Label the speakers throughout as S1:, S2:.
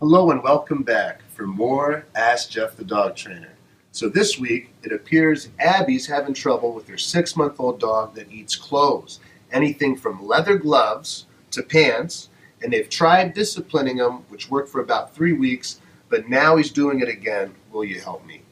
S1: Hello and welcome back for more Ask Jeff the Dog Trainer. So this week, it appears Abby's having trouble with her 6-month-old dog that eats clothes. Anything from leather gloves to pants, and they've tried disciplining him, which worked for about 3 weeks, but now he's doing it again. Will you help me?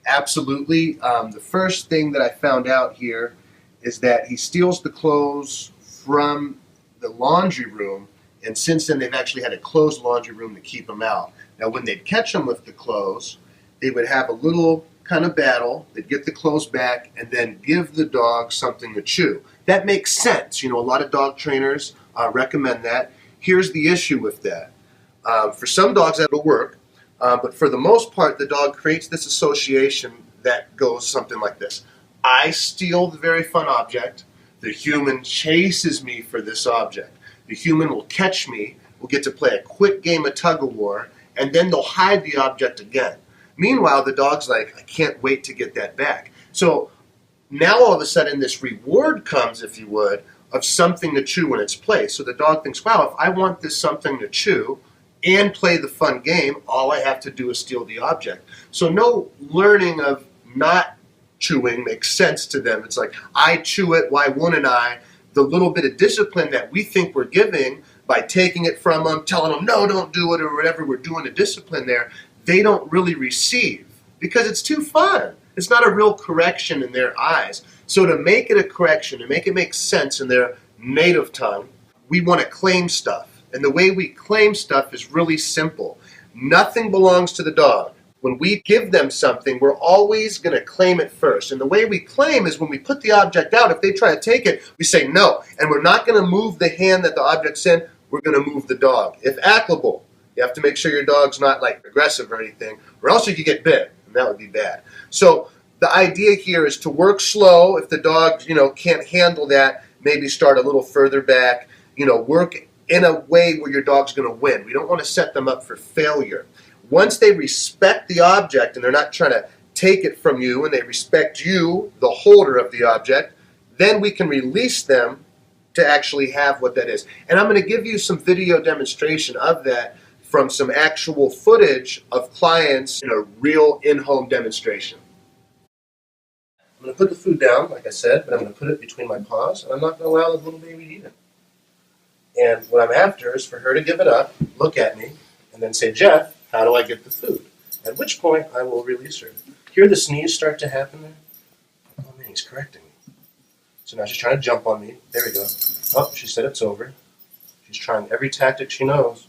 S1: Absolutely. The first thing that I found out here is that he steals the clothes from the laundry room, and since then they've actually had a closed laundry room to keep him out. Now when they'd catch him with the clothes, they would have a little kind of battle. They'd get the clothes back and then give the dog something to chew. That makes sense. You know, a lot of dog trainers recommend that. Here's the issue with that. For some dogs that'll work, but for the most part the dog creates this association that goes something like this. I steal the very fun object. The human chases me for this object. The human will catch me, we'll get to play a quick game of tug-of-war, and then they'll hide the object again. Meanwhile, the dog's like, I can't wait to get that back. So now all of a sudden this reward comes, if you would, of something to chew in its place. So the dog thinks, wow, if I want this something to chew and play the fun game, all I have to do is steal the object. So no learning of not chewing makes sense to them. It's like, I chew it, why wouldn't I? The little bit of discipline that we think we're giving by taking it from them, telling them, no, don't do it, or whatever we're doing to discipline there, they don't really receive because it's too fun. It's not a real correction in their eyes. So to make it a correction, to make it make sense in their native tongue, we want to claim stuff. And the way we claim stuff is really simple. Nothing belongs to the dog. When we give them something, we're always going to claim it first. And the way we claim is when we put the object out, if they try to take it, we say no. And we're not going to move the hand that the object's in, we're going to move the dog. If applicable, you have to make sure your dog's not like aggressive or anything, or else you could get bit, and that would be bad. So the idea here is to work slow. If the dog, can't handle that, maybe start a little further back, work in a way where your dog's going to win. We don't want to set them up for failure. Once they respect the object and they're not trying to take it from you and they respect you, the holder of the object, then we can release them to actually have what that is. And I'm going to give you some video demonstration of that from some actual footage of clients in a real in-home demonstration. I'm going to put the food down, like I said, but I'm going to put it between my paws, and I'm not going to allow the little baby to eat it. And what I'm after is for her to give it up, look at me, and then say, Jeff, how do I get the food? At which point I will release her. Hear the sneeze start to happen there? Oh man, he's correcting me. So now she's trying to jump on me. There we go. Oh, she said it's over. She's trying every tactic she knows.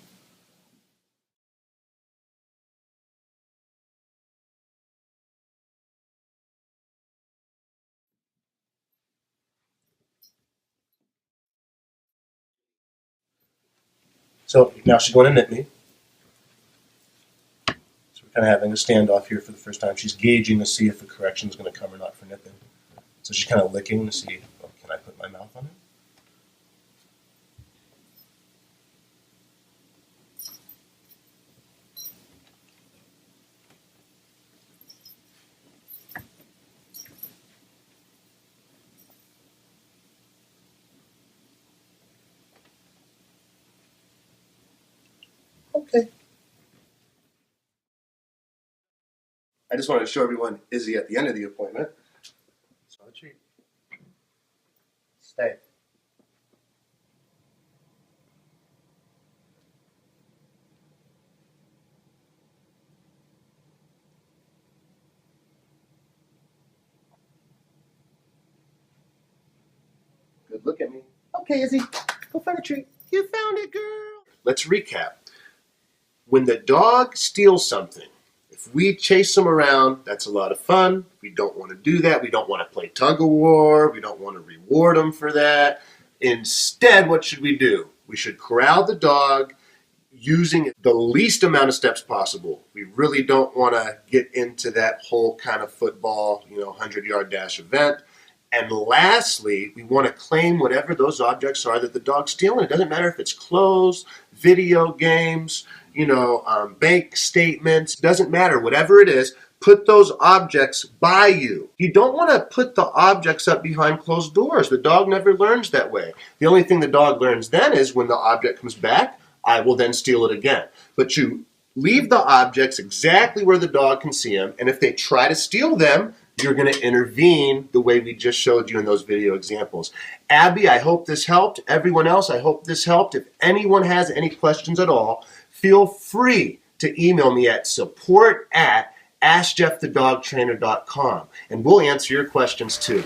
S1: So now she's going to nip me. Kind of having a standoff here for the first time. She's gauging to see if a correction is going to come or not for nipping. So she's kind of licking to see, oh, can I put my mouth on it? Okay. I just wanted to show everyone Izzy at the end of the appointment. So a treat. Stay. Good look at me. Okay, Izzy, go find a treat. You found it, girl. Let's recap. When the dog steals something, if we chase them around, that's a lot of fun. We don't want to do that. We don't want to play tug-of-war. We don't want to reward them for that. Instead, what should we do? We should corral the dog using the least amount of steps possible. We really don't want to get into that whole kind of football, 100-yard dash event. And lastly, we want to claim whatever those objects are that the dog's stealing. It doesn't matter if it's clothes, video games, bank statements, doesn't matter, whatever it is, put those objects by you. You don't want to put the objects up behind closed doors. The dog never learns that way. The only thing the dog learns then is when the object comes back, I will then steal it again. But you Leave the objects exactly where the dog can see them, and if they try to steal them, you're going to intervene the way we just showed you in those video examples. Abby, I hope this helped. Everyone else, I hope this helped. If anyone has any questions at all, feel free to email me at support@AskJeffTheDogTrainer.com, and we'll answer your questions too.